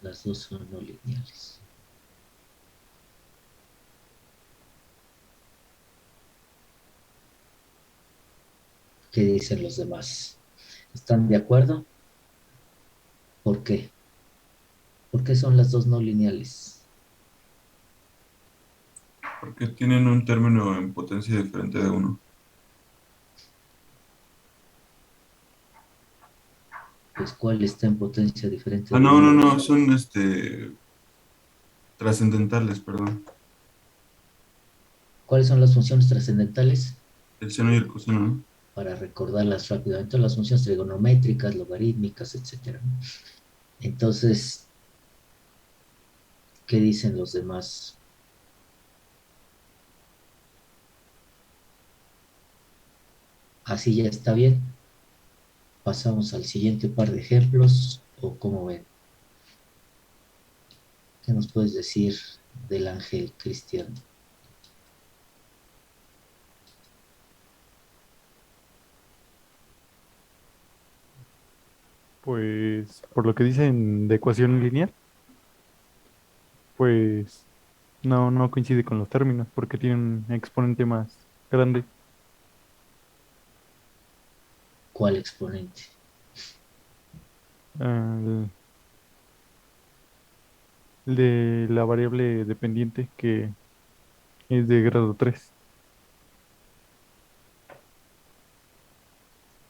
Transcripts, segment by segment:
Las dos son no lineales. ¿Qué dicen los demás? ¿Están de acuerdo? ¿Por qué? ¿Por qué son las dos no lineales? Porque tienen un término en potencia diferente de uno. Pues ¿cuál está en potencia diferente Ah, de no, uno no, y no, otro? son trascendentales, perdón. ¿Cuáles son las funciones trascendentales? El seno y el coseno, ¿no? Para recordarlas rápidamente, las funciones trigonométricas, logarítmicas, etcétera. Entonces, ¿qué dicen los demás? Así ya está bien. Pasamos al siguiente par de ejemplos, o cómo ven. ¿Qué nos puedes decir del ángel Cristian? Pues por lo que dicen de ecuación lineal, pues no coincide con los términos porque tiene un exponente más grande. ¿Cuál exponente? El, el de la variable dependiente que es de grado 3.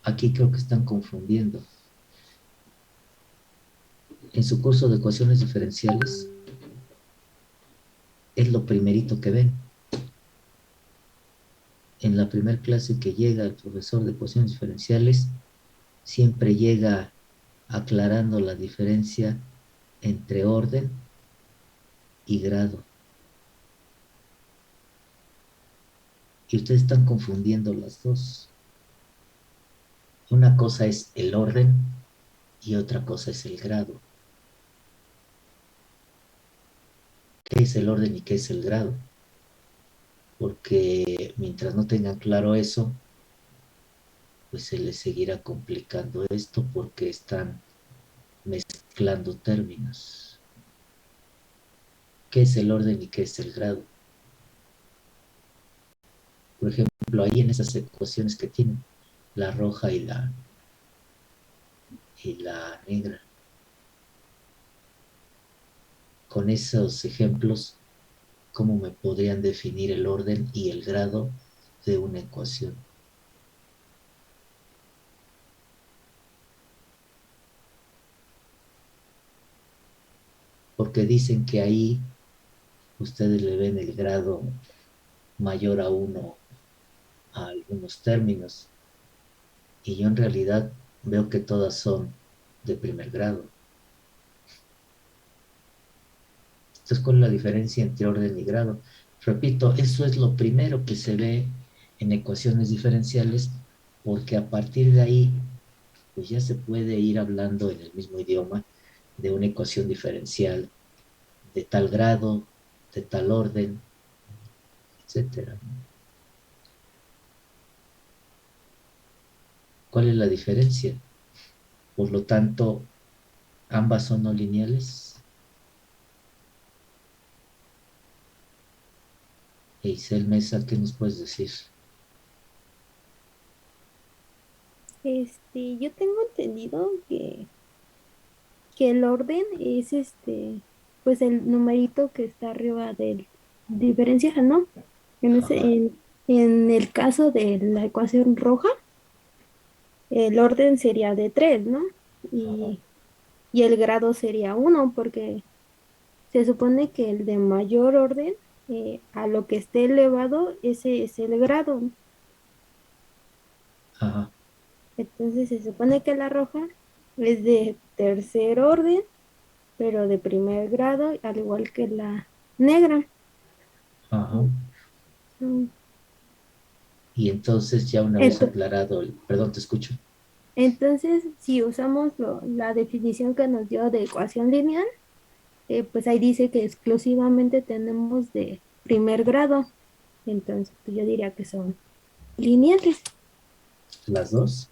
Aquí creo que están confundiendo. En su curso de ecuaciones diferenciales es lo primerito que ven. En la primera clase que llega el profesor de ecuaciones diferenciales, siempre llega aclarando la diferencia entre orden y grado. Y ustedes están confundiendo las dos. Una cosa es el orden y otra cosa es el grado. ¿Qué es el orden y qué es el grado? Porque mientras no tengan claro eso, pues se les seguirá complicando esto porque están mezclando términos. ¿Qué es el orden y qué es el grado? Por ejemplo, ahí en esas ecuaciones que tienen, la roja y la negra, con esos ejemplos, ¿cómo me podrían definir el orden y el grado de una ecuación? Porque dicen que ahí ustedes le ven el grado mayor a uno a algunos términos y yo en realidad veo que todas son de primer grado. Entonces, ¿cuál es la diferencia entre orden y grado? Repito, eso es lo primero que se ve en ecuaciones diferenciales, porque a partir de ahí, pues ya se puede ir hablando en el mismo idioma de una ecuación diferencial de tal grado, de tal orden, etcétera. ¿Cuál es la diferencia? Por lo tanto, ambas son no lineales. Eisel Mesa, ¿qué nos puedes decir? Yo tengo entendido que el orden es pues el numerito que está arriba del diferencial, ¿no? En ese, Ajá, en el caso de la ecuación roja, el orden sería de 3, ¿no? ajá, Y el grado sería uno porque se supone que el de mayor orden, a lo que esté elevado, ese es el grado. ajá, Entonces se supone que la roja es de tercer orden, pero de primer grado, al igual que la negra. ajá. Mm, mm. Y entonces, ya una vez Ento- aclarado, perdón, te escucho. Entonces, si usamos la definición que nos dio de ecuación lineal, pues ahí dice que exclusivamente tenemos de primer grado. Entonces, pues yo diría que son lineales. Las dos.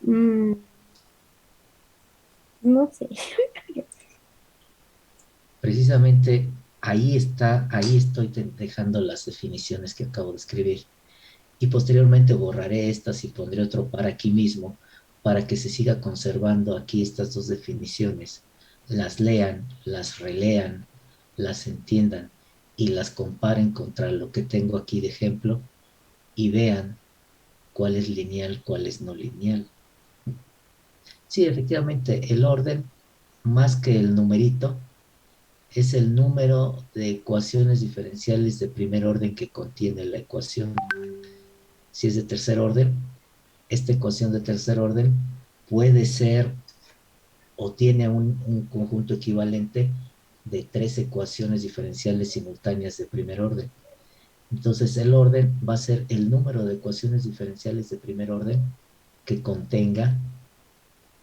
Mm, no sé. precisamente ahí estoy dejando las definiciones que acabo de escribir. Y posteriormente borraré estas y pondré otro par aquí mismo para que se siga conservando aquí estas dos definiciones. Las lean, las relean, las entiendan y las comparen contra lo que tengo aquí de ejemplo y vean cuál es lineal, cuál es no lineal. Sí, efectivamente, el orden, más que el numerito, es el número de ecuaciones diferenciales de primer orden que contiene la ecuación. Si es de tercer orden, esta ecuación de tercer orden puede ser o tiene un conjunto equivalente de tres ecuaciones diferenciales simultáneas de primer orden. Entonces el orden va a ser el número de ecuaciones diferenciales de primer orden que contenga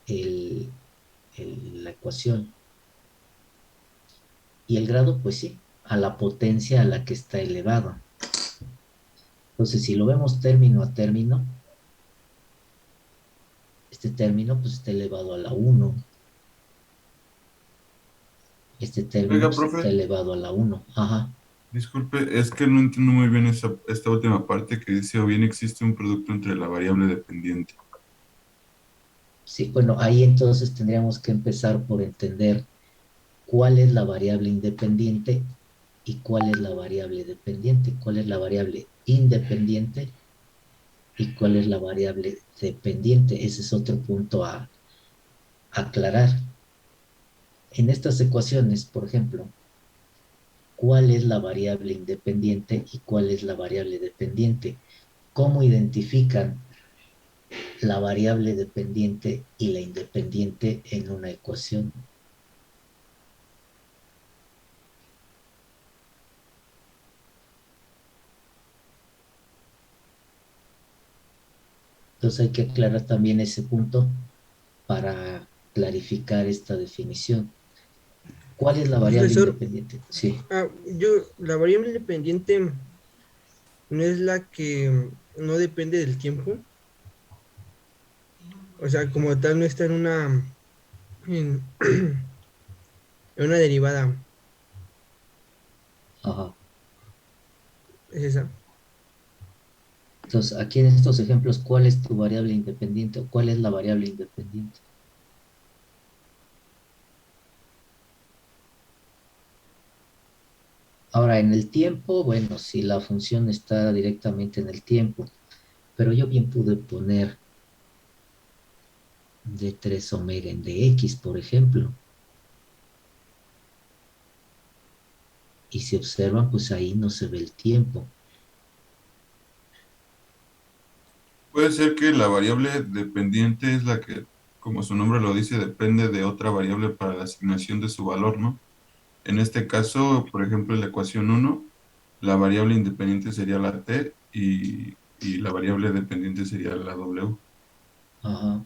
el, la ecuación. Y el grado, pues sí, a la potencia a la que está elevado. Entonces, si lo vemos término a término, este término pues está elevado a la 1. Este término Oiga, pues está profe, elevado a la 1. Ajá. disculpe, es que no entiendo muy bien esta última parte que dice, o bien existe un producto entre la variable dependiente. Sí, bueno, ahí entonces tendríamos que empezar por entender cuál es la variable independiente y cuál es la variable dependiente, cuál es la variable independiente y cuál es la variable dependiente. Ese es otro punto a aclarar. En estas ecuaciones, por ejemplo, ¿cuál es la variable independiente y cuál es la variable dependiente? ¿Cómo identifican la variable dependiente y la independiente en una ecuación? Entonces hay que aclarar también ese punto para clarificar esta definición. ¿Cuál es la variable Profesor, independiente? Sí. la variable independiente no es la que no depende del tiempo. O sea, como tal, no está en, en una derivada. Ajá. Es esa. Entonces, aquí en estos ejemplos, ¿cuál es tu variable independiente o cuál es la variable independiente? Ahora, en el tiempo, bueno, si la función está directamente en el tiempo, pero yo bien pude poner d3 omega en dx, por ejemplo, y si observan, pues ahí no se ve el tiempo. Puede ser que la variable dependiente es la que, como su nombre lo dice, depende de otra variable para la asignación de su valor, ¿no? En este caso, por ejemplo, en la ecuación uno, la variable independiente sería la t y la variable dependiente sería la w. Ajá.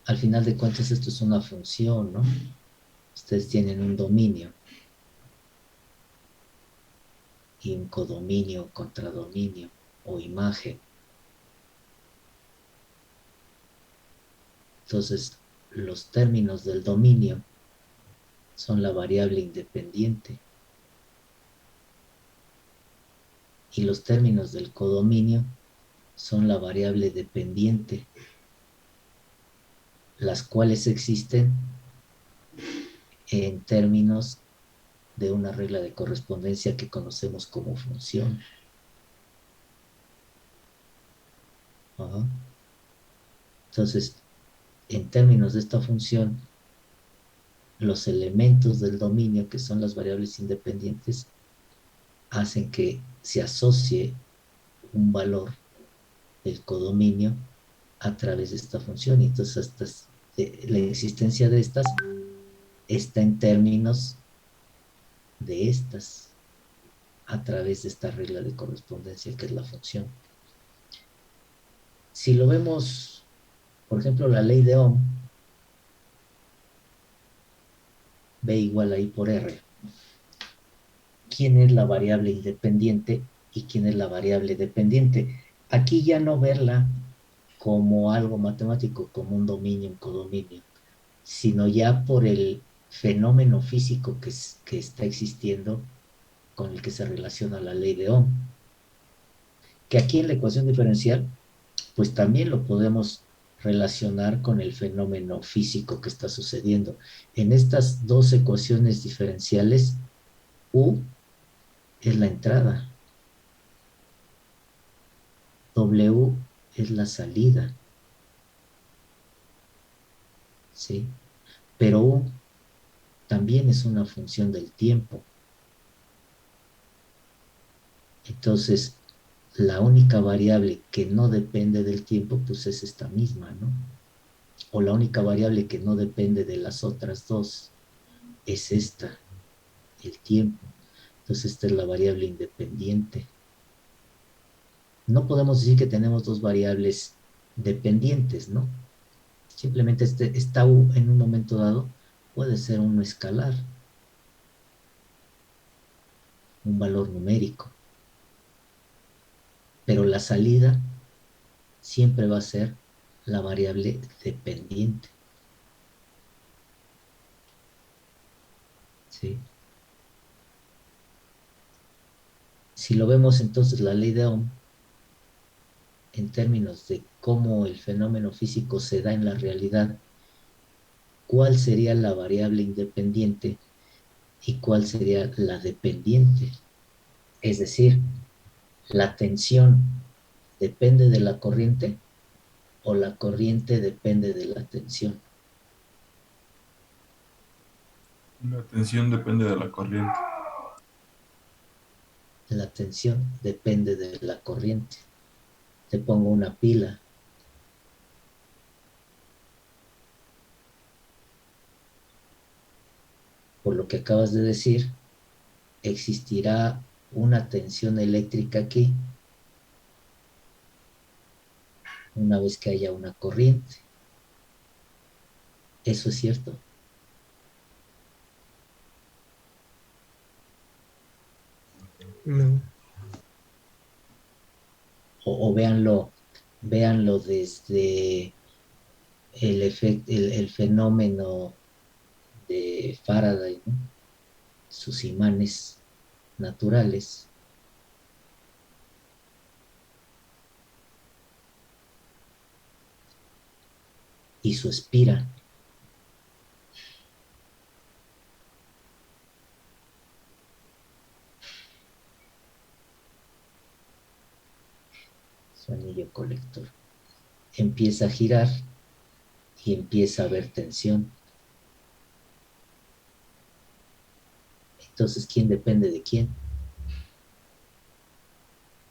Al final de cuentas, esto es una función, ¿no? Ustedes tienen un dominio y un codominio, contradominio o imagen. Entonces, los términos del dominio son la variable independiente y los términos del codominio son la variable dependiente, las cuales existen en términos de una regla de correspondencia que conocemos como función. Ajá. Entonces, en términos de esta función, los elementos del dominio, que son las variables independientes, hacen que se asocie un valor del codominio a través de esta función. Y entonces, la existencia de estas está en términos de estas a través de esta regla de correspondencia que es la función. Si lo vemos, por ejemplo, la ley de Ohm, B igual a I por R. ¿Quién es la variable independiente y quién es la variable dependiente? Aquí ya no verla como algo matemático, como un dominio, un codominio, sino ya por fenómeno físico que está existiendo con el que se relaciona la ley de Ohm. Que aquí en la ecuación diferencial, pues también lo podemos relacionar con el fenómeno físico que está sucediendo. En estas dos ecuaciones diferenciales, U es la entrada, W es la salida, ¿sí? Pero U también es una función del tiempo. Entonces, la única variable que no depende del tiempo, pues es esta misma, ¿no? O la única variable que no depende de las otras dos es esta, el tiempo. Entonces, esta es la variable independiente. No podemos decir que tenemos dos variables dependientes, ¿no? Simplemente esta U en un momento dado puede ser un escalar, un valor numérico, pero la salida siempre va a ser la variable dependiente, ¿sí? Si lo vemos entonces la ley de Ohm en términos de cómo el fenómeno físico se da en la realidad, ¿cuál sería la variable independiente y cuál sería la dependiente? Es decir, ¿la tensión depende de la corriente o la corriente depende de la tensión? La tensión depende de la corriente. La tensión depende de la corriente. Te pongo una pila. Por lo que acabas de decir, existirá una tensión eléctrica aquí una vez que haya una corriente. ¿Eso es cierto? No. O véanlo desde el fenómeno de Faraday, ¿no? Sus imanes naturales y su espira. Su anillo colector. Empieza a girar y empieza a haber tensión. Entonces, ¿quién depende de quién?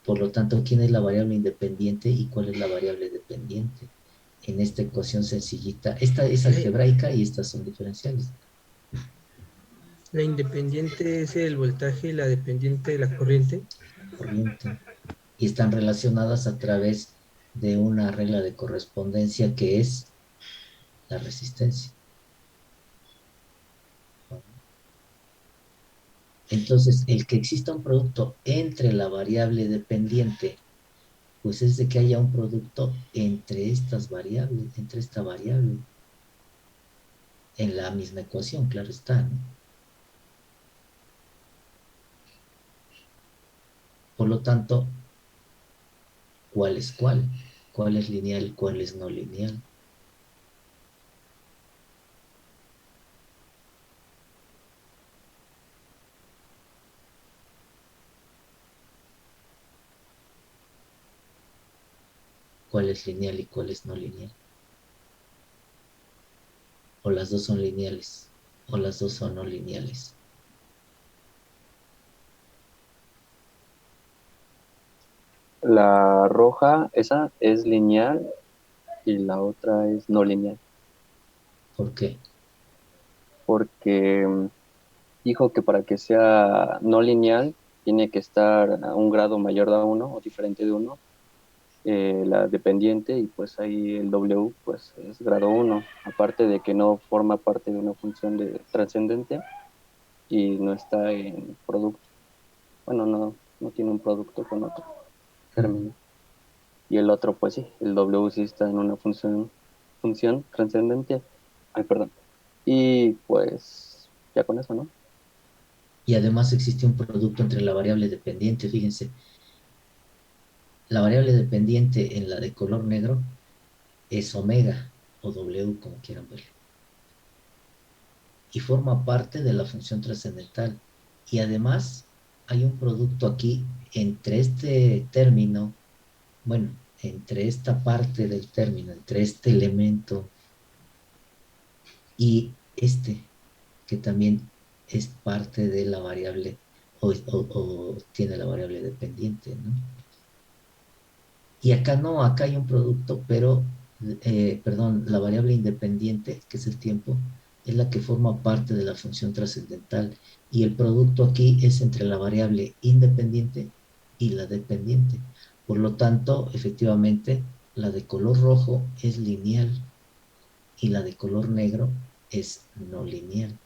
Por lo tanto, ¿quién es la variable independiente y cuál es la variable dependiente? En esta ecuación sencillita, esta es La, algebraica y estas son diferenciales. la independiente es el voltaje y la dependiente de la corriente. Corriente. Y están relacionadas a través de una regla de correspondencia que es la resistencia. Entonces, el que exista un producto entre la variable dependiente, pues es de que haya un producto entre estas variables, entre esta variable, en la misma ecuación, claro está, ¿no? Por lo tanto, ¿cuál es cuál? ¿Cuál es lineal y cuál es no lineal? ¿Cuál es lineal y cuál es no lineal? O las dos son lineales, o las dos son no lineales. La roja, esa es lineal y la otra es no lineal, ¿Por qué? porque dijo que para que sea no lineal tiene que estar a un grado mayor de uno o diferente de uno, la dependiente, y pues ahí el W pues es grado uno, aparte de que no forma parte de una función de trascendente y no está en producto. Bueno, no tiene un producto con otro término. Y el otro, pues sí, el W sí está en una función trascendente. Ay, perdón. Y pues ya con eso, ¿no? Y además existe un producto entre la variable dependiente. Fíjense, la variable dependiente en la de color negro es omega o W, como quieran verlo, y forma parte de la función trascendental. Y además hay un producto aquí entre este término, bueno, entre esta parte del término, entre este elemento y este, que también es parte de la variable o tiene la variable dependiente, ¿no? Y acá no, acá hay un producto, pero, perdón, la variable independiente, que es el tiempo, es la que forma parte de la función trascendental. Y el producto aquí es entre la variable independiente y la dependiente. Por lo tanto, efectivamente, la de color rojo es lineal y la de color negro es no lineal.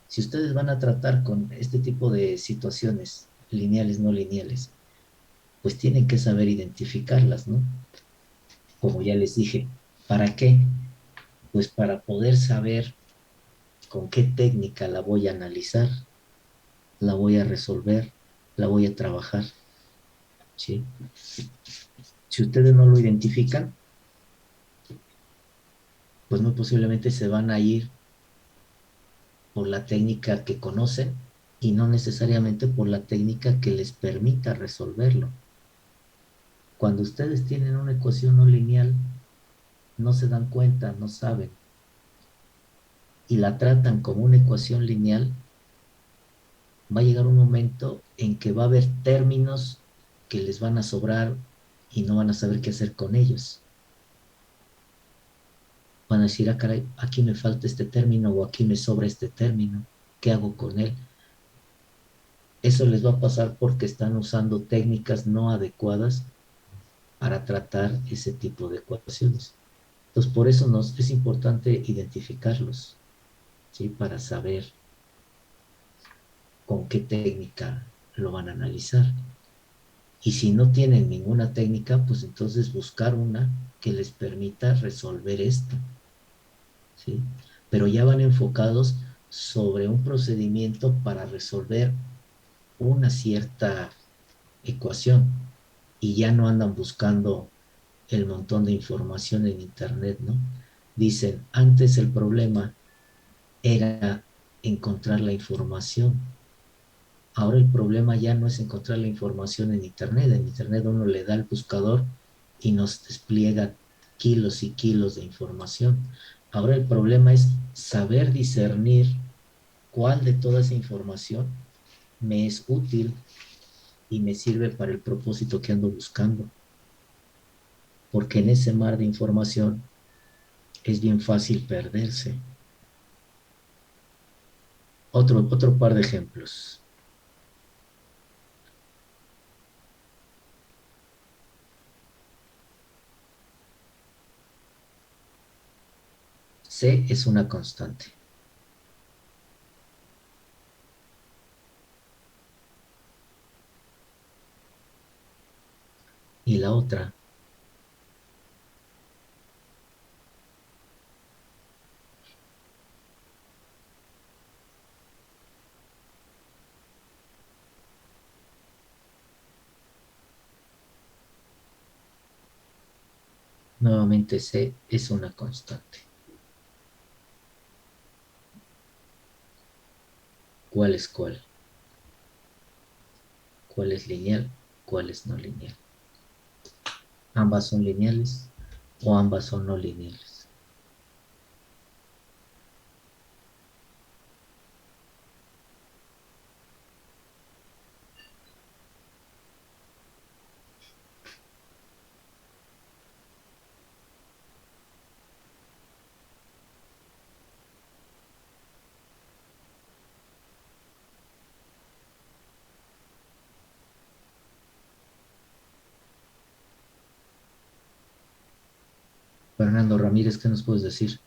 Si ustedes van a tratar con este tipo de situaciones lineales, no lineales, pues tienen que saber identificarlas, ¿no? Como ya les dije. ¿Para qué? Pues para poder saber con qué técnica la voy a analizar, la voy a resolver, la voy a trabajar, ¿sí? Si ustedes no lo identifican, pues muy posiblemente se van a ir por la técnica que conocen y no necesariamente por la técnica que les permita resolverlo. Cuando ustedes tienen una ecuación no lineal, no se dan cuenta, no saben, y la tratan como una ecuación lineal, va a llegar un momento en que va a haber términos que les van a sobrar y no van a saber qué hacer con ellos. Van a decir, ah, caray, aquí me falta este término o aquí me sobra este término, ¿qué hago con él? Eso les va a pasar porque están usando técnicas no adecuadas para tratar ese tipo de ecuaciones. Entonces, por eso es importante identificarlos, ¿sí? Para saber con qué técnica lo van a analizar. Y si no tienen ninguna técnica, pues entonces buscar una que les permita resolver esto, ¿sí? Pero ya van enfocados sobre un procedimiento para resolver una cierta ecuación y ya no andan buscando el montón de información en internet, ¿no? Dicen, antes el problema era encontrar la información. Ahora el problema ya no es encontrar la información en Internet. En Internet uno le da al buscador y nos despliega kilos y kilos de información. Ahora el problema es saber discernir cuál de toda esa información me es útil y me sirve para el propósito que ando buscando. Porque en ese mar de información es bien fácil perderse. Otro par de ejemplos. C es una constante. Y la otra nuevamente C es una constante. ¿Cuál es cuál? ¿Cuál es lineal? ¿Cuál es no lineal? ¿Ambas son lineales o ambas son no lineales? Fernando Ramírez, ¿qué nos puedes decir?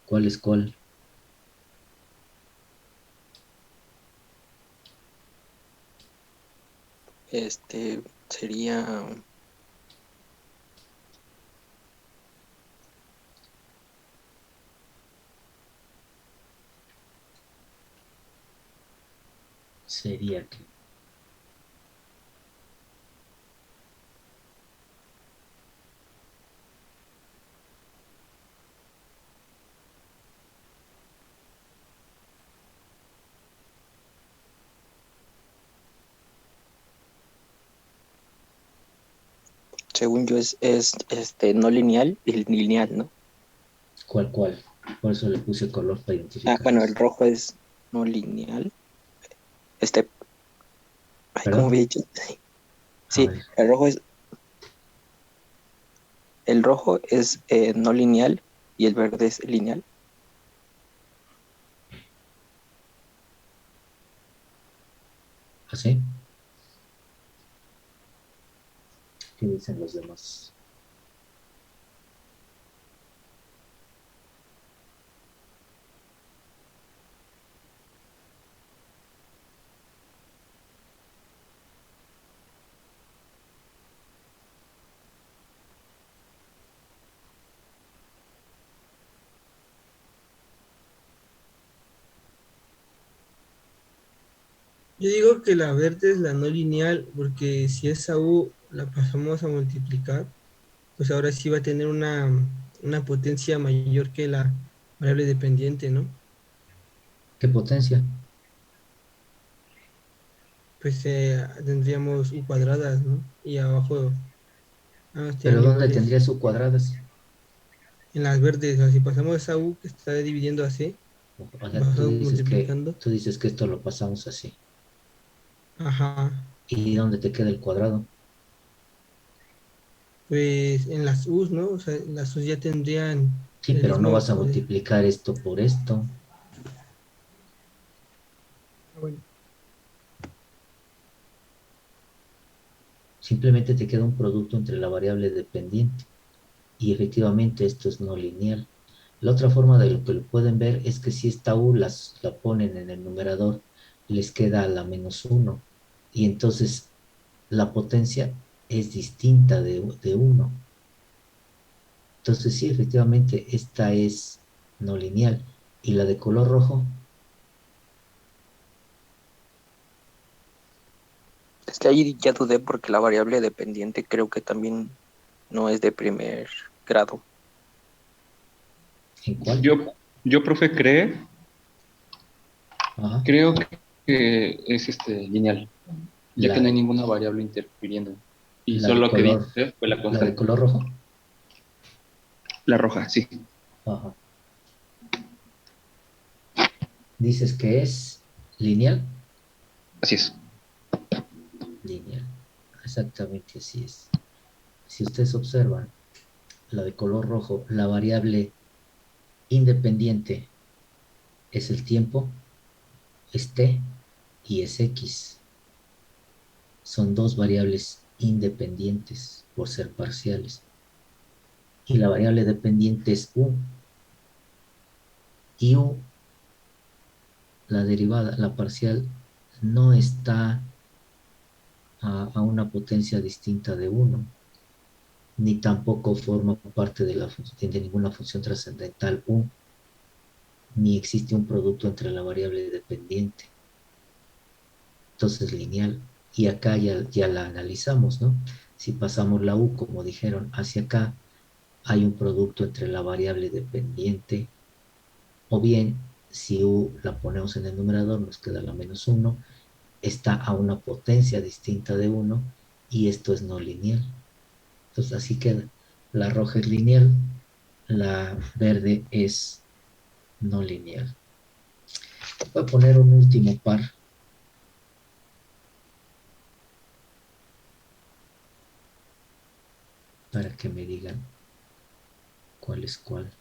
¿Cuál es cuál? Sería sería que, Según yo es no lineal y lineal, ¿no? cual. Por eso le puse color para Ah, bueno, el identificarlos. rojo es no lineal. Este, ay, ¿cómo ¿Perdón? había dicho? A Sí, ver, el rojo es no lineal y el verde es lineal. ¿así? ¿Qué dicen los demás? Yo digo que la verde es la no lineal, porque si esa U la pasamos a multiplicar, pues ahora sí va a tener una potencia mayor que la variable dependiente, ¿no? ¿Qué potencia? Pues tendríamos U cuadradas, ¿no? Y abajo ¿Pero tienen dónde iguales. tendría su cuadradas? En las verdes, así pasamos esa U que está dividiendo así, O sea, pasamos multiplicando. tú dices que esto lo pasamos así. Ajá. ¿Y dónde te queda el cuadrado? Pues en las U's, ¿no? O sea, las U's ya tendrían Sí, el pero no mismo vas a poder. multiplicar esto por esto. Ah, bueno. Simplemente te queda un producto entre la variable dependiente. Y efectivamente esto es no lineal. La otra forma de lo que lo pueden ver es que si esta U la ponen en el numerador, les queda la menos uno. Y entonces la potencia es distinta de uno. Entonces sí, efectivamente, esta es no lineal. Y la de color rojo, Es que ahí ya dudé porque la variable dependiente creo que también no es de primer grado. ¿en cuál? Yo, profe, Ajá. creo que es lineal, ya que La, no hay ninguna variable interfiriendo. Y la de solo lo que vi color, fue la la de constante. color rojo. La roja, sí. Ajá. Dices que es lineal. Así es. Lineal. Exactamente así es. Si ustedes observan, la de color rojo, la variable independiente es el tiempo, es t y es x. Son dos variables independientes por ser parciales. Y la variable dependiente es u. Y u, la derivada, la parcial, no está a una potencia distinta de uno, ni tampoco forma parte de ninguna función trascendental u, ni existe un producto entre la variable dependiente. Entonces lineal. Y acá ya la analizamos, ¿no? Si pasamos la u, como dijeron, hacia acá, hay un producto entre la variable dependiente, o bien, si u la ponemos en el numerador, nos queda la menos uno, está a una potencia distinta de uno, y esto es no lineal. Entonces así queda. La roja es lineal, la verde es no lineal. Voy a poner un último par para que me digan cuál es cuál.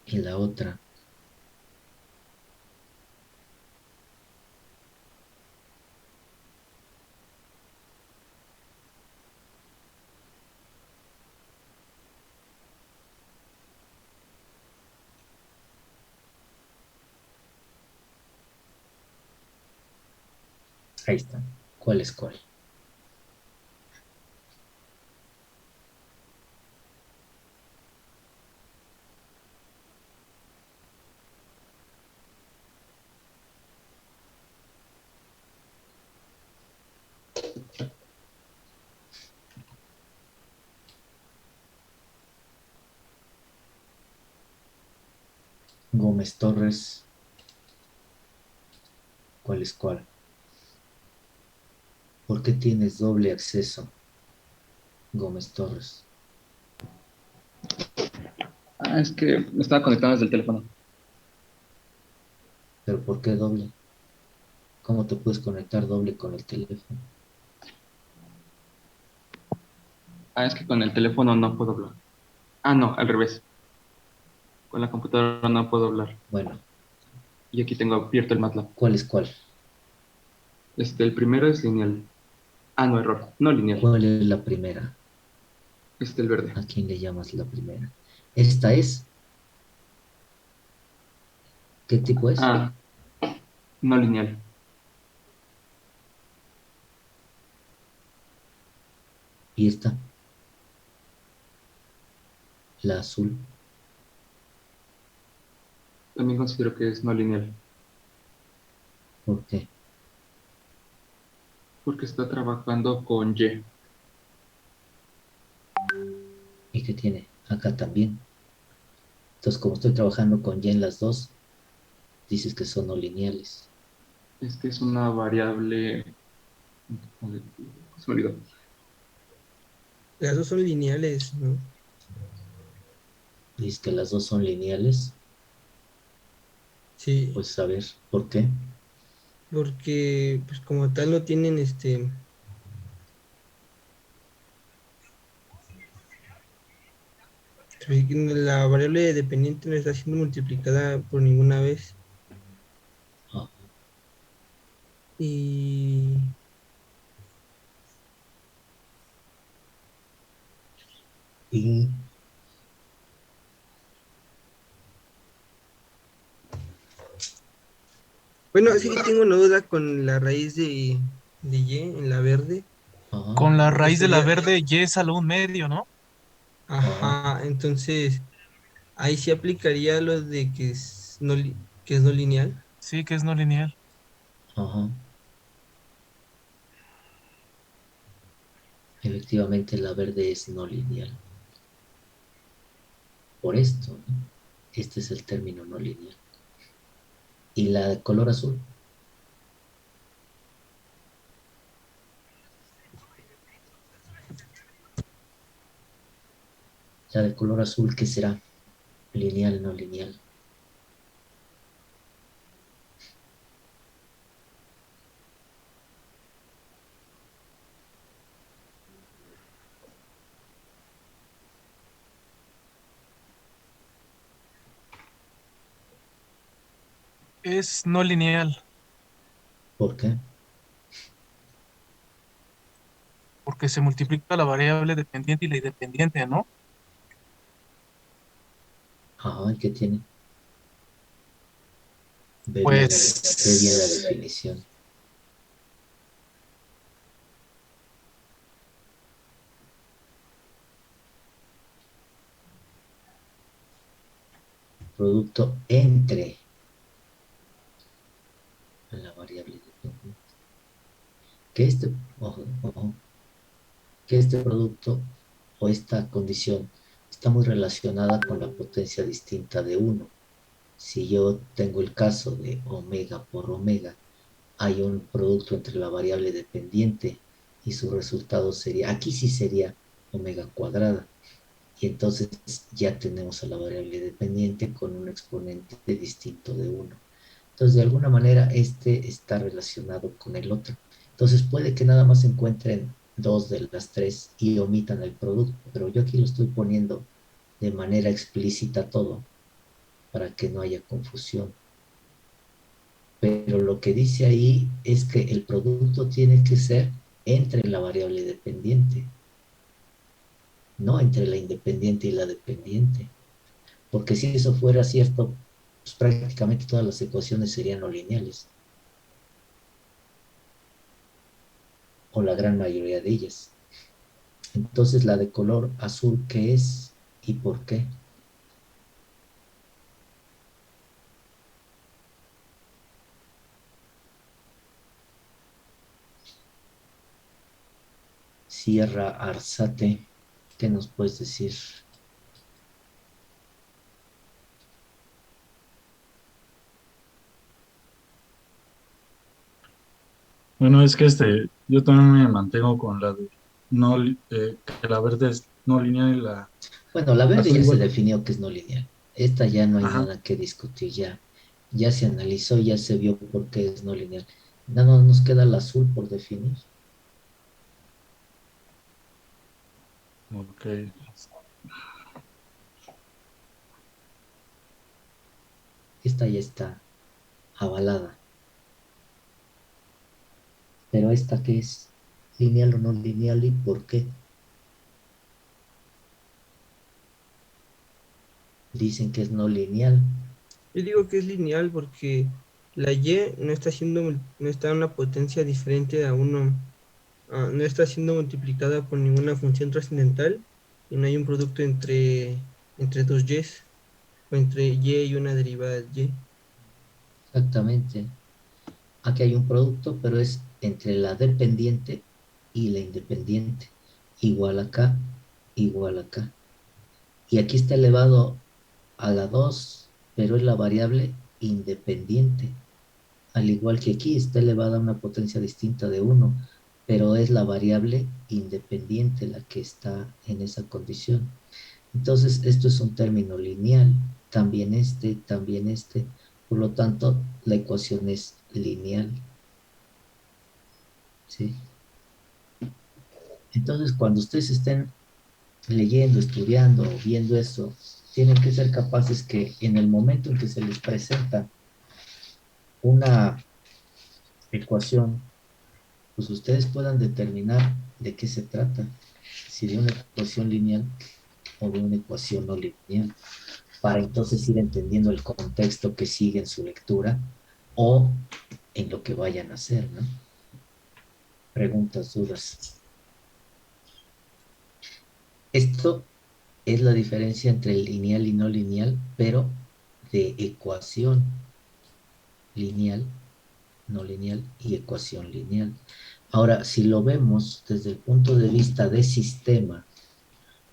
Y la otra, Ahí está. ¿Cuál es cuál? Gómez Torres, ¿cuál es cuál? ¿Por qué tienes doble acceso, Gómez Torres? Es que me estaba conectando desde el teléfono. ¿Pero por qué doble? ¿Cómo te puedes conectar doble con el teléfono? Es que con el teléfono no puedo hablar. No, al revés. Con la computadora no puedo hablar. Bueno, Y aquí tengo abierto el MATLAB. ¿cuál es cuál? El primero es lineal. No, error. No lineal. ¿Cuál es la primera? El verde. ¿A quién le llamas la primera? Esta es. ¿Qué tipo es? No lineal. Y esta. La azul. También considero que es no lineal. ¿Por qué? Porque está trabajando con Y. ¿Y qué tiene? Acá también. Entonces, como estoy trabajando con y en las dos, dices que son no lineales. Es una variable. Se me olvidó. Las dos son lineales, ¿no? Dices que las dos son lineales. Sí, Pues a ver, ¿por qué? porque pues como tal no tienen la variable dependiente no está siendo multiplicada por ninguna vez. Ah, Y y bueno, sí que tengo una duda con la raíz de y en la verde. ajá, Con la Porque raíz de la sería, verde, y es a un medio, ¿no? ajá, ajá, entonces ahí sí aplicaría lo de que es no lineal. Sí, que es no lineal. ajá. Efectivamente, la verde es no lineal. Por esto, ¿no? Este es el término no lineal. ¿Y la de color azul? La de color azul, ¿qué será? Lineal, no lineal. Es no lineal, ¿Por qué? porque se multiplica la variable dependiente y la independiente, ¿no? Ajá, ¿y qué tiene? Ve bien la Pues definición. Producto entre la variable dependiente. Que este, ojo, ojo, que este producto o esta condición está muy relacionada con la potencia distinta de uno. Si yo tengo el caso de omega por omega, hay un producto entre la variable dependiente y su resultado sería, aquí sí sería omega cuadrada. Y entonces ya tenemos a la variable dependiente con un exponente distinto de uno. Entonces, de alguna manera, este está relacionado con el otro. Entonces, puede que nada más encuentren dos de las tres y omitan el producto, pero yo aquí lo estoy poniendo de manera explícita todo para que no haya confusión. Pero lo que dice ahí es que el producto tiene que ser entre la variable dependiente, no entre la independiente y la dependiente. Porque si eso fuera cierto, pues prácticamente todas las ecuaciones serían no lineales. o la gran mayoría de ellas. Entonces, la de color azul, ¿qué es y por qué? Sierra Arzate, ¿qué nos puedes decir? Bueno, es que yo también me mantengo con la de no, que la verde es no lineal y la Bueno, la verde azul ya se igual. definió que es no lineal. Esta ya no hay Ajá. nada que discutir, ya se analizó, ya se vio por qué es no lineal. Nada más nos queda el azul por definir. Ok. Esta ya está avalada. Pero esta que es lineal o no lineal y por qué. Dicen que es no lineal. Yo digo que es lineal porque la Y no está en una potencia diferente a uno, no está siendo multiplicada por ninguna función trascendental y no hay un producto entre dos Y's o entre Y una derivada de Y. Exactamente. Aquí hay un producto, pero es entre la dependiente y la independiente. Igual acá, igual acá. Y aquí está elevado a la 2, pero es la variable independiente. Al igual que aquí está elevada a una potencia distinta de uno, pero es la variable independiente la que está en esa condición. Entonces, esto es un término lineal, también este, también este. Por lo tanto, la ecuación es lineal, ¿sí? Entonces, cuando ustedes estén leyendo, estudiando o viendo eso, tienen que ser capaces que en el momento en que se les presenta una ecuación, pues ustedes puedan determinar de qué se trata, si de una ecuación lineal o de una ecuación no lineal, para entonces ir entendiendo el contexto que sigue en su lectura o en lo que vayan a hacer, ¿no? Preguntas, dudas. Esto es la diferencia entre lineal y no lineal, pero de ecuación lineal, no lineal y ecuación lineal. Ahora, si lo vemos desde el punto de vista de sistema,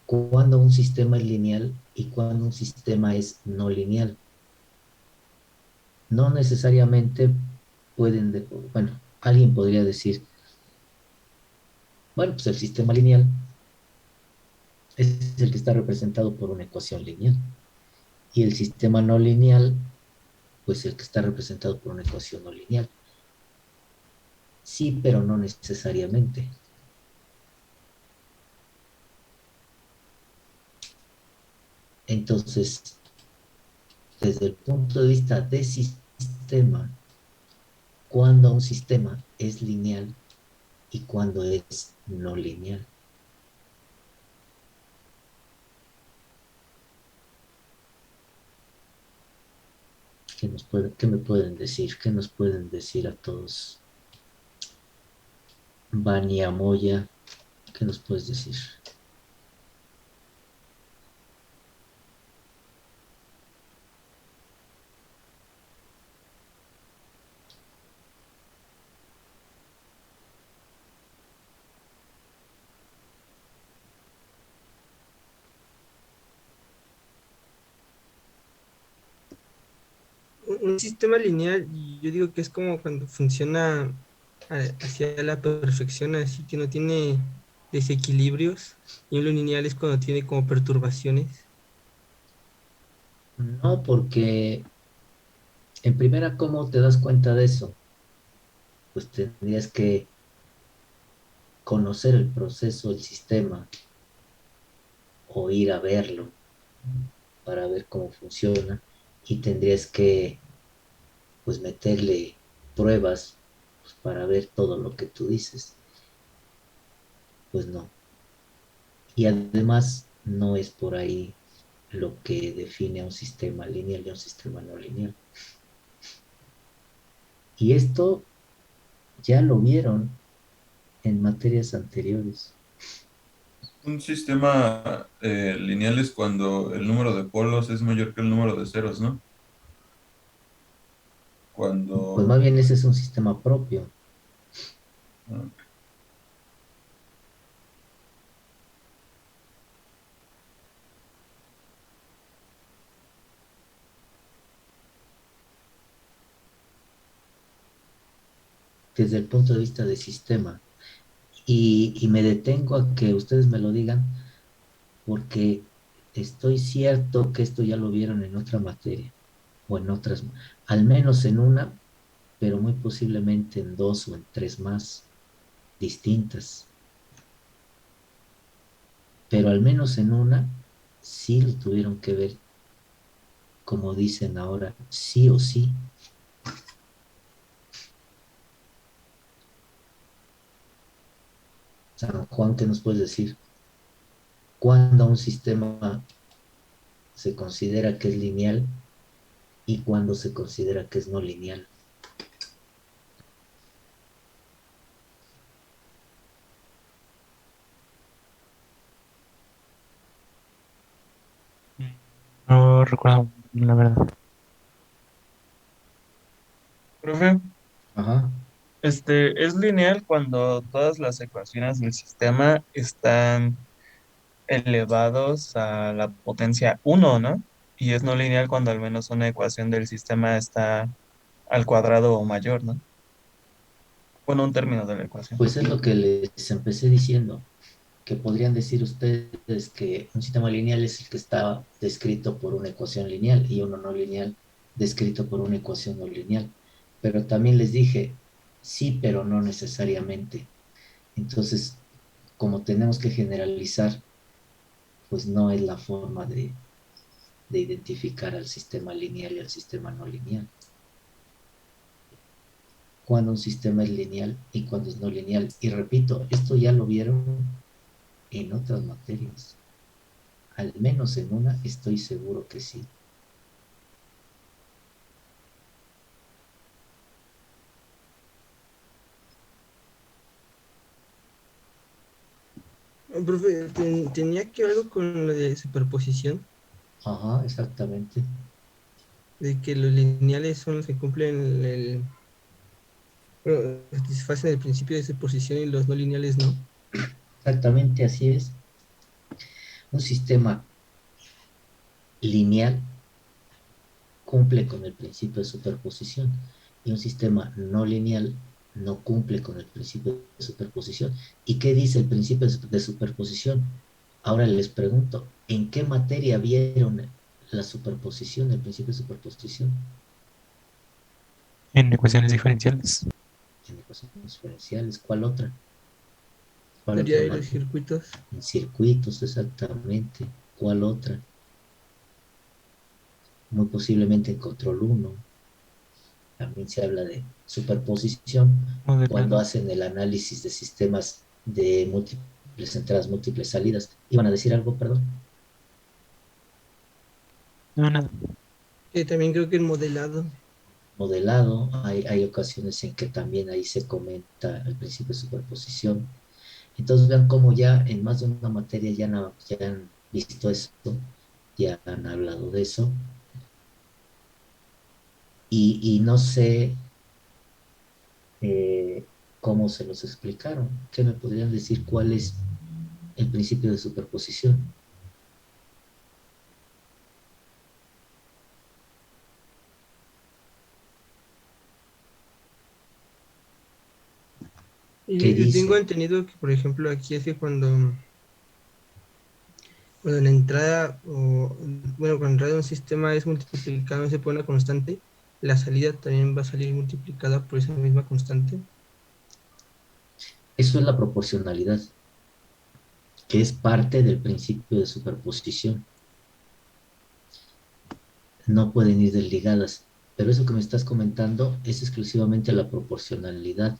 cuando un sistema es lineal y cuando un sistema es no lineal. No necesariamente bueno, alguien podría decir, bueno, pues el sistema lineal es el que está representado por una ecuación lineal y el sistema no lineal, pues el que está representado por una ecuación no lineal. Sí, pero no necesariamente. Entonces, desde el punto de vista de sistema, cuando un sistema es lineal y cuando es no lineal. ¿Qué me pueden decir? ¿Qué nos pueden decir a todos? Vania Moya, ¿qué nos puedes decir? Un sistema lineal, y yo digo que es como cuando funciona hacia la perfección, así que no tiene desequilibrios, y un lineal es cuando tiene como perturbaciones. No, porque en primera, ¿cómo te das cuenta de eso? Pues tendrías que conocer el proceso, el sistema, o ir a verlo para ver cómo funciona y tendrías que, pues, meterle pruebas pues, para ver todo lo que tú dices. Pues no. Y además no es por ahí lo que define a un sistema lineal y a un sistema no lineal. Y esto ya lo vieron en materias anteriores. Un sistema lineal es cuando el número de polos es mayor que el número de ceros, ¿no? Pues más Cuando... bien ese es un sistema propio. ah, Desde el punto de vista de sistema. Y me detengo a que ustedes me lo digan porque estoy cierto que esto ya lo vieron en otra materia o en otras, al menos en una, pero muy posiblemente en dos o en tres más distintas. Pero al menos en una sí lo tuvieron que ver, como dicen ahora, sí o sí. San Juan, ¿qué nos puedes decir? ¿Cuándo un sistema se considera que es lineal y cuándo se considera que es no lineal? No recuerdo, la verdad. Profe, Ajá. es lineal cuando todas las ecuaciones del sistema están elevados a la potencia uno, ¿no? Y es no lineal cuando al menos una ecuación del sistema está al cuadrado o mayor, ¿no? Bueno, un término de la ecuación. Pues es lo que les empecé diciendo, que podrían decir ustedes que un sistema lineal es el que está descrito por una ecuación lineal y uno no lineal descrito por una ecuación no lineal. Pero también les dije, sí, pero no necesariamente. Entonces, como tenemos que generalizar, pues no es la forma de identificar al sistema lineal y al sistema no lineal. Cuando un sistema es lineal y cuando es no lineal. Y repito, esto ya lo vieron en otras materias. Al menos en una estoy seguro que sí. Profe, tenía que ver algo con lo de superposición, Ajá, exactamente. de que los lineales son los que cumplen bueno, satisfacen el principio de superposición y los no lineales no. Exactamente así es. Un sistema lineal cumple con el principio de superposición y un sistema no lineal no cumple con el principio de superposición. ¿Y qué dice el principio de superposición? Ahora les pregunto, ¿en qué materia vieron la superposición, el principio de superposición? En ecuaciones diferenciales. En ecuaciones diferenciales. ¿Cuál otra? ¿Cuál Teoría otra de los materia? circuitos. En circuitos, exactamente. ¿Cuál otra? Muy posiblemente en control uno. También se habla de superposición cuando Modelado. hacen el análisis de sistemas de múltiples entradas, múltiples salidas. ¿Iban a decir algo, perdón? No, nada. Que también creo que el modelado. Modelado, hay ocasiones en que también ahí se comenta el principio de superposición. Entonces vean cómo ya en más de una materia ya han visto esto, ya han hablado de eso. Y no sé eh, cómo se los explicaron. ¿Qué me podrían decir cuál es el principio de superposición? Y ¿Qué yo tengo dice? entendido que, por ejemplo, aquí es que cuando la entrada, o bueno, cuando la entrada de un sistema es multiplicada, no se pone una constante, la salida también va a salir multiplicada por esa misma constante. Eso es la proporcionalidad, que es parte del principio de superposición. No pueden ir desligadas, pero eso que me estás comentando es exclusivamente la proporcionalidad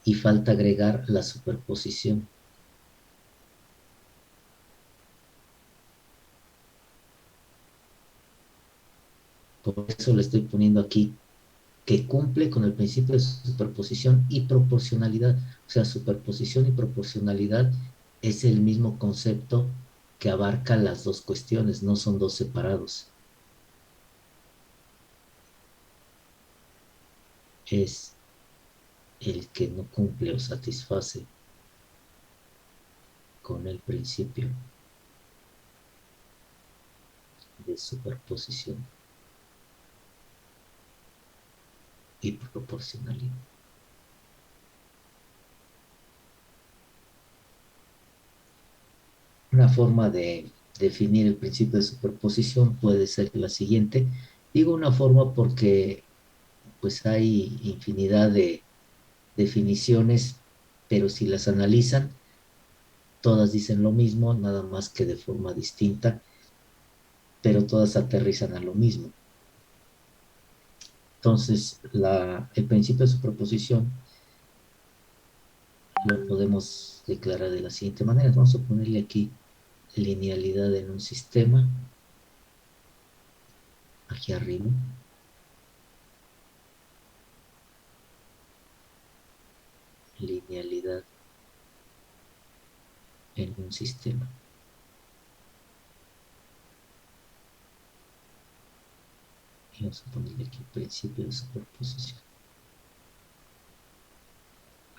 y falta agregar la superposición. Por eso le estoy poniendo aquí que cumple con el principio de superposición y proporcionalidad. O sea, superposición y proporcionalidad es el mismo concepto que abarca las dos cuestiones, no son dos separados. Es el que no cumple o satisface con el principio de superposición y proporcionalidad. Una forma de definir el principio de superposición puede ser la siguiente. Digo una forma porque pues hay infinidad de definiciones, pero si las analizan, todas dicen lo mismo, nada más que de forma distinta, pero todas aterrizan a lo mismo. Entonces, el principio de superposición lo podemos declarar de la siguiente manera. Vamos a ponerle aquí linealidad en un sistema, aquí arriba. Linealidad en un sistema. Y vamos a ponerle aquí principio de superposición.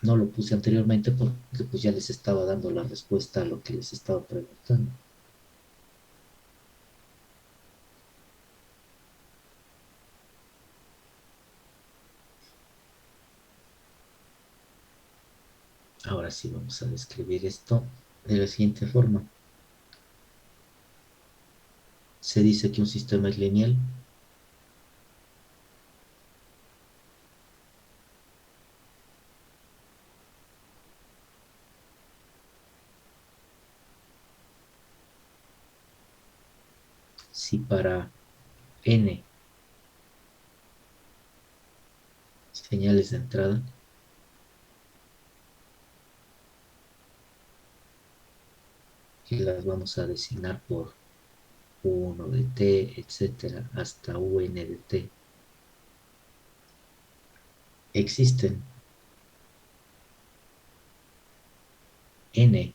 No lo puse anteriormente porque pues ya les estaba dando la respuesta a lo que les estaba preguntando. Ahora sí vamos a describir esto de la siguiente forma. Se dice que un sistema es lineal si para n señales de entrada y las vamos a designar por u1 de t, etcétera, hasta un de t, existen n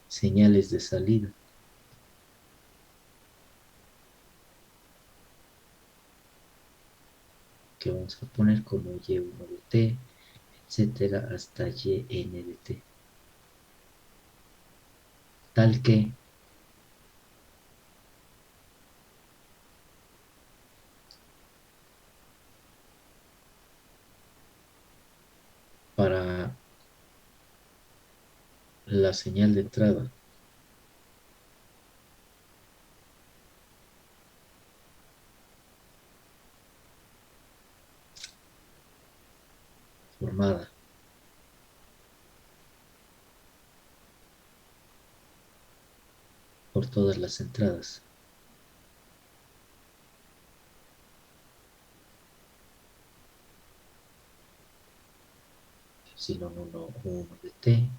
señales de salida que vamos a poner como y1 de t, etcétera, hasta yn de t, tal que para la señal de entrada formada por todas las entradas epsilon 1, 1 de t,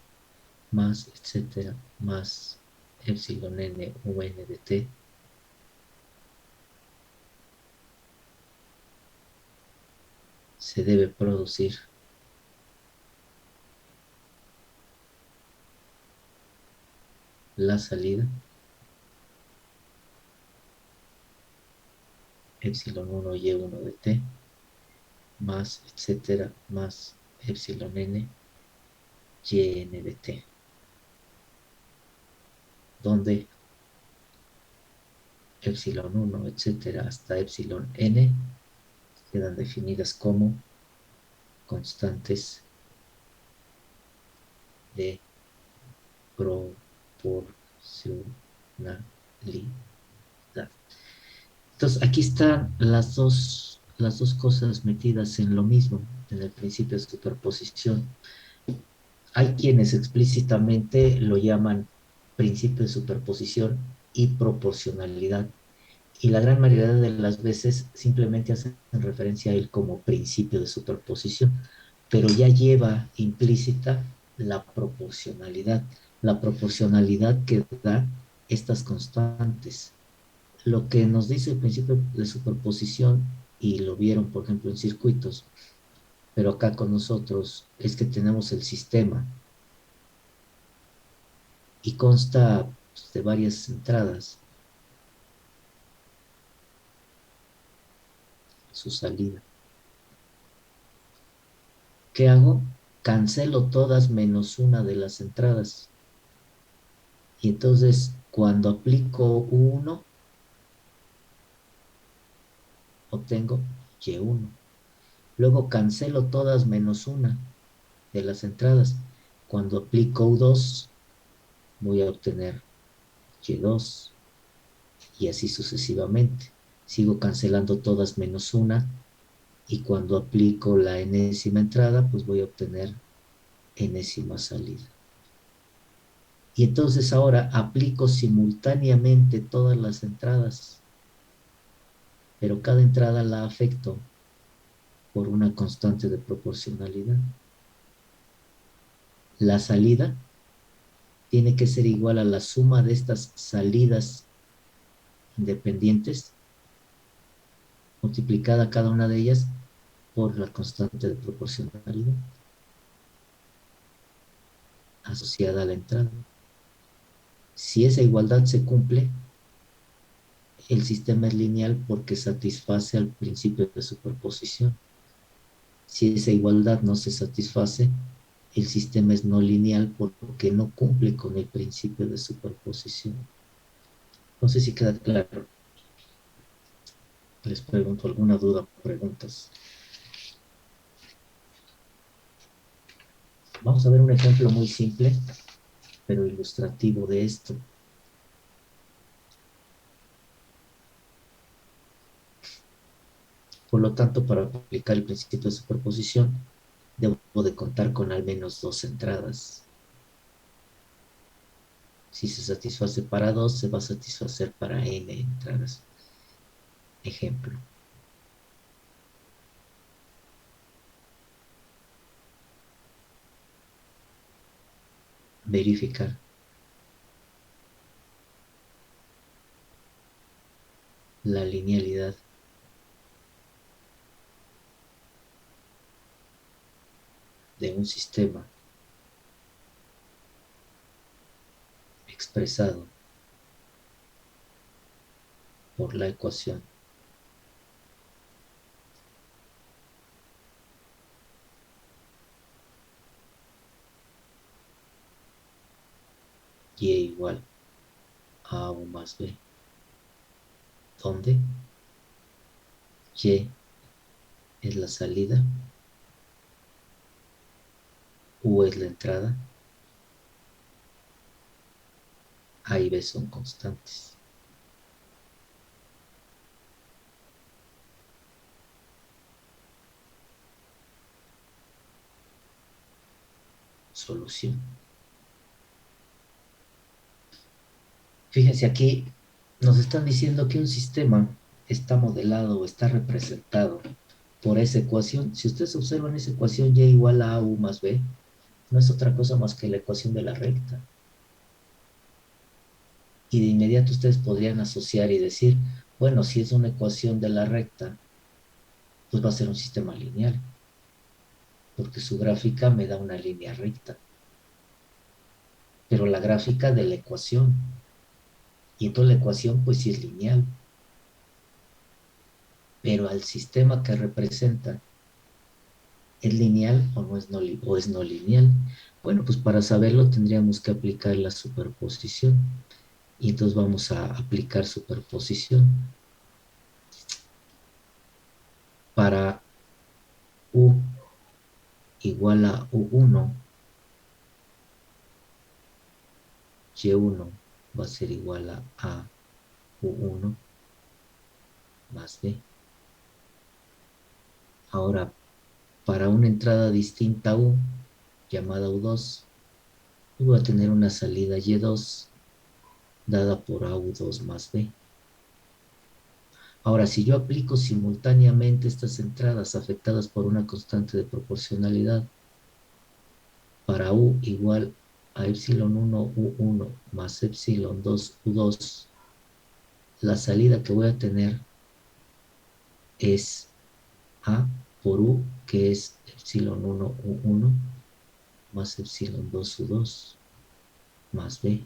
más, etcétera, más epsilon n, un de t, se debe producir la salida epsilon 1 y1 de t, más, etcétera, más epsilon n, yn de t, donde epsilon 1, etcétera, hasta epsilon n quedan definidas como constantes de proporcionalidad. Entonces, aquí están las dos cosas metidas en lo mismo, en el principio de superposición. Hay quienes explícitamente lo llaman principio de superposición y proporcionalidad, y la gran mayoría de las veces simplemente hacen referencia a él como principio de superposición, pero ya lleva implícita la proporcionalidad que da estas constantes. Lo que nos dice el principio de superposición y lo vieron, por ejemplo, en circuitos, pero acá con nosotros es que tenemos el sistema y consta pues, de varias entradas, su salida. ¿Qué hago? Cancelo todas menos una de las entradas. Y entonces, cuando aplico U1, obtengo Y1. Luego cancelo todas menos una de las entradas. Cuando aplico U2, voy a obtener Y2 y así sucesivamente. Sigo cancelando todas menos una y cuando aplico la enésima entrada, pues voy a obtener enésima salida. Y entonces ahora aplico simultáneamente todas las entradas, pero cada entrada la afecto por una constante de proporcionalidad. La salida tiene que ser igual a la suma de estas salidas independientes, multiplicada cada una de ellas por la constante de proporcionalidad asociada a la entrada. Si esa igualdad se cumple, el sistema es lineal porque satisface al principio de superposición. Si esa igualdad no se satisface, el sistema es no lineal porque no cumple con el principio de superposición. No sé si queda claro. Les pregunto alguna duda o preguntas. Vamos a ver un ejemplo muy simple, pero ilustrativo de esto. Por lo tanto, para aplicar el principio de superposición, debo de contar con al menos dos entradas. Si se satisface para 2, se va a satisfacer para n entradas. Ejemplo. Verificar. La linealidad de un sistema expresado por la ecuación y igual a U más B, donde y es la salida, U es la entrada, A y B son constantes. Solución. Fíjense aquí, nos están diciendo que un sistema está modelado o está representado por esa ecuación. Si ustedes observan esa ecuación y igual a U más B, no es otra cosa más que la ecuación de la recta. Y de inmediato ustedes podrían asociar y decir, bueno, si es una ecuación de la recta, pues va a ser un sistema lineal, porque su gráfica me da una línea recta. Pero la gráfica de la ecuación, y entonces la ecuación pues sí es lineal. Pero al sistema que representa, ¿es lineal o no es no lineal? Bueno, pues para saberlo tendríamos que aplicar la superposición. Y entonces vamos a aplicar superposición. Para U igual a U1, Y1 va a ser igual a U1 más B. Ahora, para una entrada distinta a U, llamada U2, voy a tener una salida Y2 dada por AU2 más B. Ahora, si yo aplico simultáneamente estas entradas afectadas por una constante de proporcionalidad, para U igual a epsilon 1 U1 más epsilon 2 U2, la salida que voy a tener es A por U, que es epsilon 1 U1 más epsilon 2 U2 más B.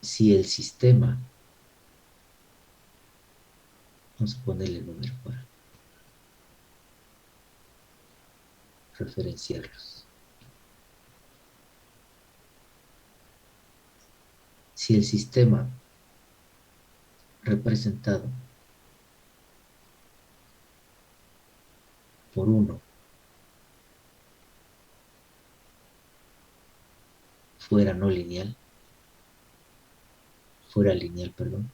Si el sistema, vamos a ponerle número para referenciarlos. Si el sistema representado por 1 fuera no lineal, fuera lineal, perdón,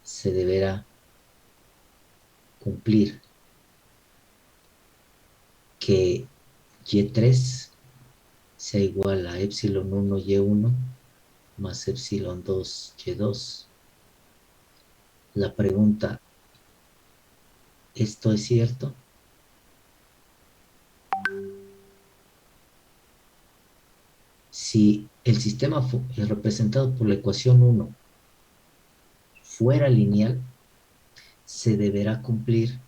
se deberá cumplir que Y3 sea igual a epsilon 1 Y1 más epsilon 2 Y2. La pregunta, ¿esto es cierto? Si el sistema representado por la ecuación 1 fuera lineal, se deberá cumplir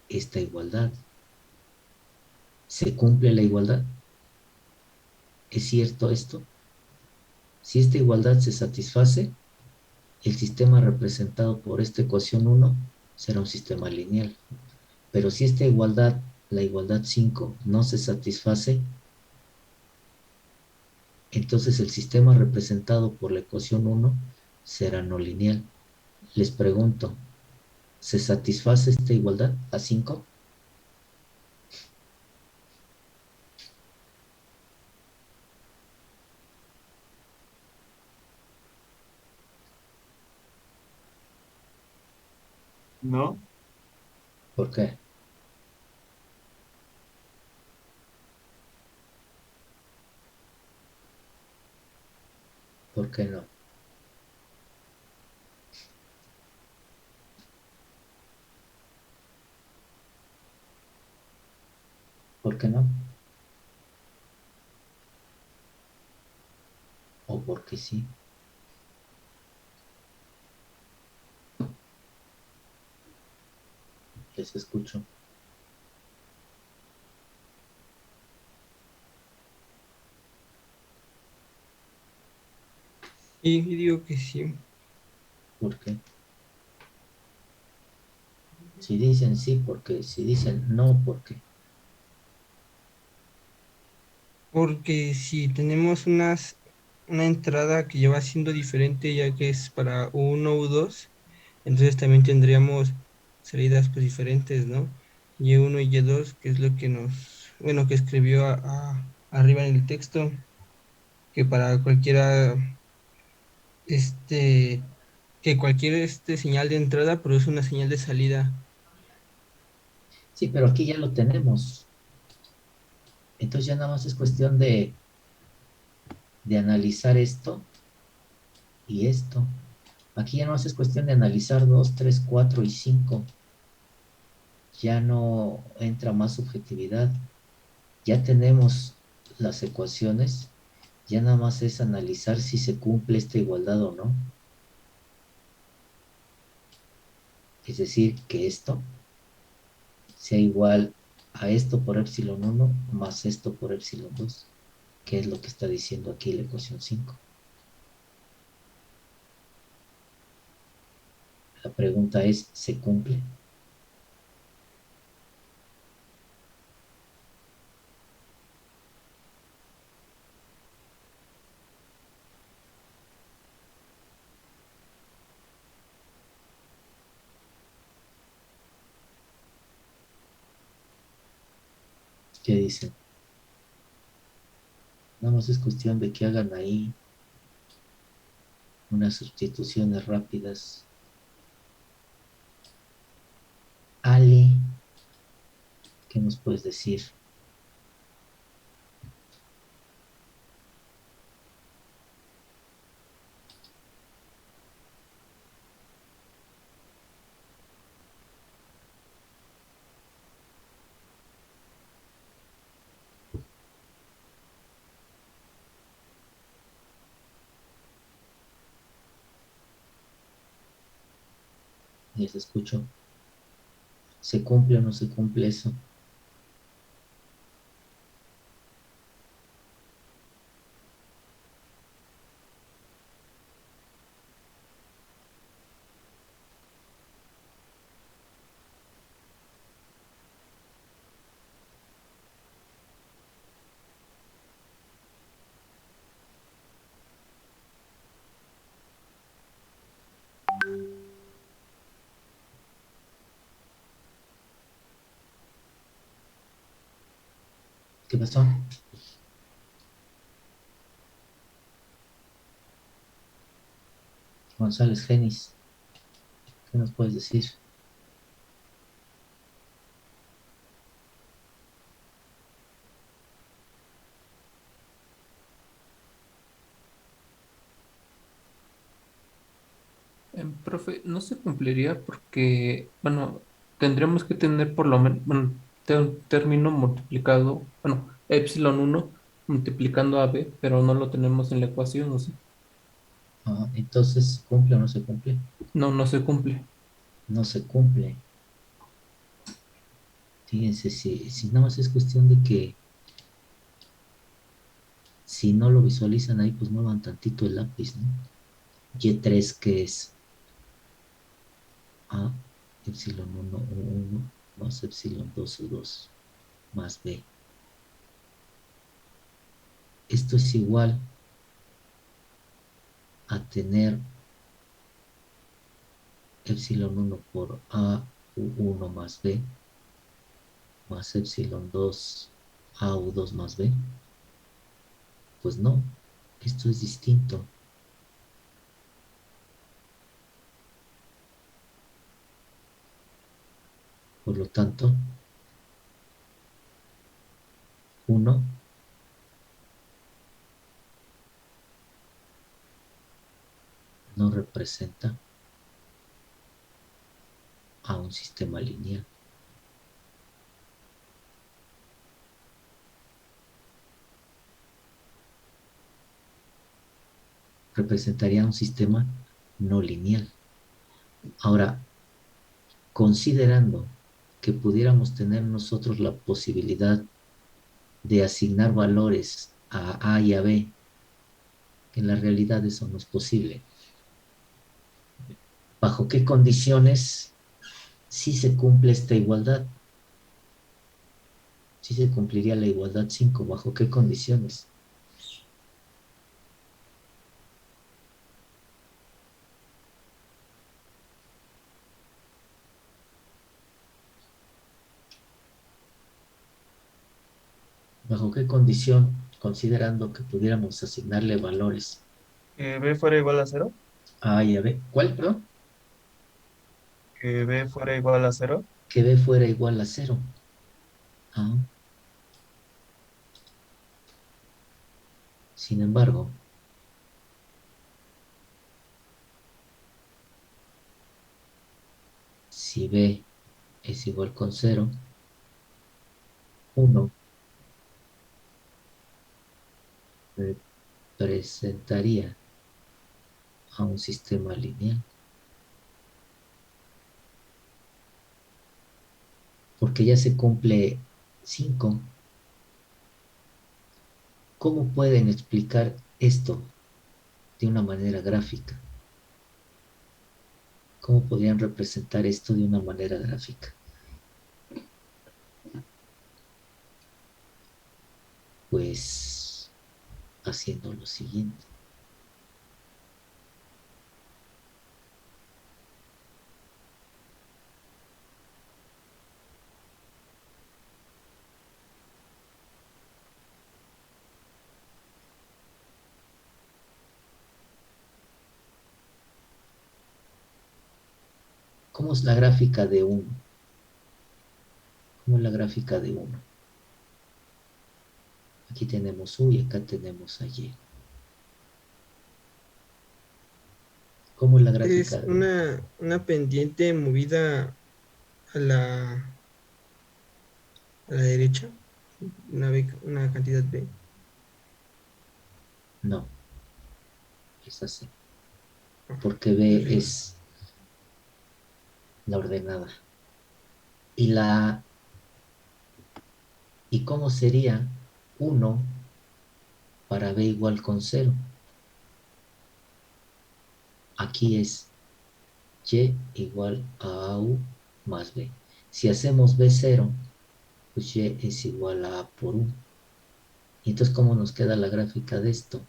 esta igualdad. ¿Se cumple la igualdad? ¿Es cierto esto? Si esta igualdad se satisface, el sistema representado por esta ecuación 1 será un sistema lineal. Pero si esta igualdad, la igualdad 5, no se satisface, entonces el sistema representado por la ecuación 1 será no lineal. Les pregunto, ¿se satisface esta igualdad a 5? ¿No? ¿Por qué? ¿Por qué no? ¿Por qué no? ¿O por qué sí? Les escucho. Y digo que sí, ¿Por qué? Si dicen sí, ¿por qué? Si dicen no, ¿por qué? porque si tenemos una entrada que ya va siendo diferente, ya que es para U1 U2, entonces también tendríamos salidas pues diferentes, ¿no? Y1 y Y2, que es lo que bueno, que escribió arriba en el texto, que para cualquiera, este, que cualquier señal de entrada produce una señal de salida. Sí, pero aquí ya lo tenemos. Entonces ya nada más es cuestión de analizar esto y esto. Aquí ya no es cuestión de analizar 2, 3, 4 y 5. Ya no entra más subjetividad. Ya tenemos las ecuaciones. Ya nada más es analizar si se cumple esta igualdad o no. Es decir, que esto sea igual a esto por epsilon 1 más esto por epsilon 2, que es lo que está diciendo aquí la ecuación 5. La pregunta es, ¿se cumple? ¿Qué dicen? Nada más es cuestión de que hagan ahí unas sustituciones rápidas. Ale, ¿qué nos puedes decir? Les escucho. ¿Se cumple o no se cumple eso? ¿Qué pasó? González Genis, ¿qué nos puedes decir? Profe, no se cumpliría porque, bueno, tendríamos que tener por lo menos, bueno, un término multiplicado, bueno, epsilon 1 multiplicando a b, pero no lo tenemos en la ecuación, ¿o sí? Entonces, ¿se cumple o no se cumple? No, no se cumple. No se cumple. Fíjense, si nada más es cuestión de que si no lo visualizan ahí, pues muevan tantito el lápiz, ¿no? Y3, que es A, epsilon 1 U1 más epsilon 2 U2 más B. Esto es igual a tener epsilon 1 por A U1 más B más epsilon 2 A U2 más B. Pues no, esto es distinto. Por lo tanto, 1 no representa a un sistema lineal. Representaría un sistema no lineal. Ahora, considerando que pudiéramos tener nosotros la posibilidad de asignar valores a A y a B, en la realidad eso no es posible. ¿Bajo qué condiciones sí se cumple esta igualdad? Sí se cumpliría la igualdad 5. ¿Bajo qué condiciones? ¿Bajo qué condición, considerando que pudiéramos asignarle valores ¿Que B fuera igual a cero? a A y a B? ¿Cuál, perdón? ¿Que B fuera igual a cero? Que B fuera igual a 0. Ah, sin embargo, si B es igual con 0, 1 representaría a un sistema lineal, porque ya se cumple 5. ¿Cómo pueden explicar esto de una manera gráfica? ¿Cómo podrían representar esto de una manera gráfica? Pues haciendo lo siguiente. ¿Cómo es la gráfica de 1? ¿Cómo es la gráfica de 1? Aquí tenemos U y acá tenemos a Y. ¿Cómo es la gráfica Es de 1? una pendiente movida a la derecha, una cantidad B. No, es así. Porque B Arriba. la ordenada. ¿Y cómo sería 1 para b igual con 0? Aquí es y igual a u más b. Si hacemos b0, pues y es igual a a por 1. Y entonces, ¿cómo nos queda la gráfica de esto?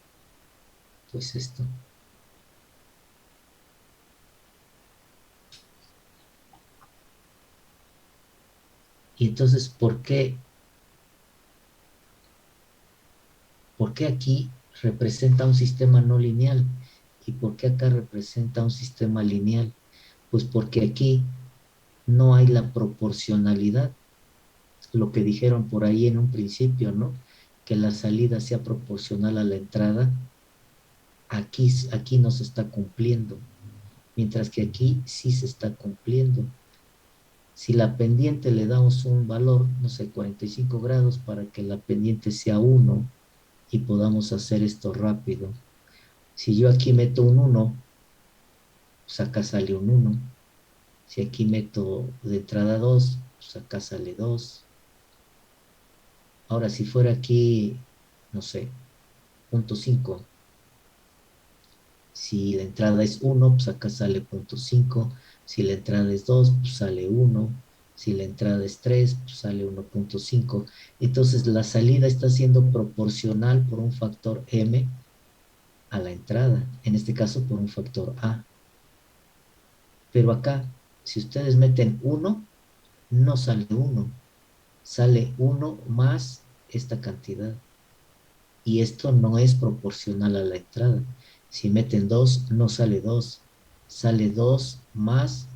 Pues esto. Y entonces, ¿por qué aquí representa un sistema no lineal? ¿Y por qué acá representa un sistema lineal? Pues porque aquí no hay la proporcionalidad. Lo que dijeron por ahí en un principio, ¿no? Que la salida sea proporcional a la entrada. Aquí no se está cumpliendo, mientras que aquí sí se está cumpliendo. Si la pendiente le damos un valor, no sé, 45 grados para que la pendiente sea 1 y podamos hacer esto rápido. Si yo aquí meto un 1, pues acá sale un 1. Si aquí meto de entrada 2, pues acá sale 2. Ahora, si fuera aquí, no sé, 0.5. Si la entrada es 1, pues acá sale 0.5. Si la entrada es 2, pues sale 1. Si la entrada es 3, pues sale 1.5. Entonces la salida está siendo proporcional por un factor m a la entrada. En este caso por un factor a. Pero acá, si ustedes meten 1, no sale 1. Sale 1 más esta cantidad. Y esto no es proporcional a la entrada. Si meten 2, no sale 2. Sale 2 más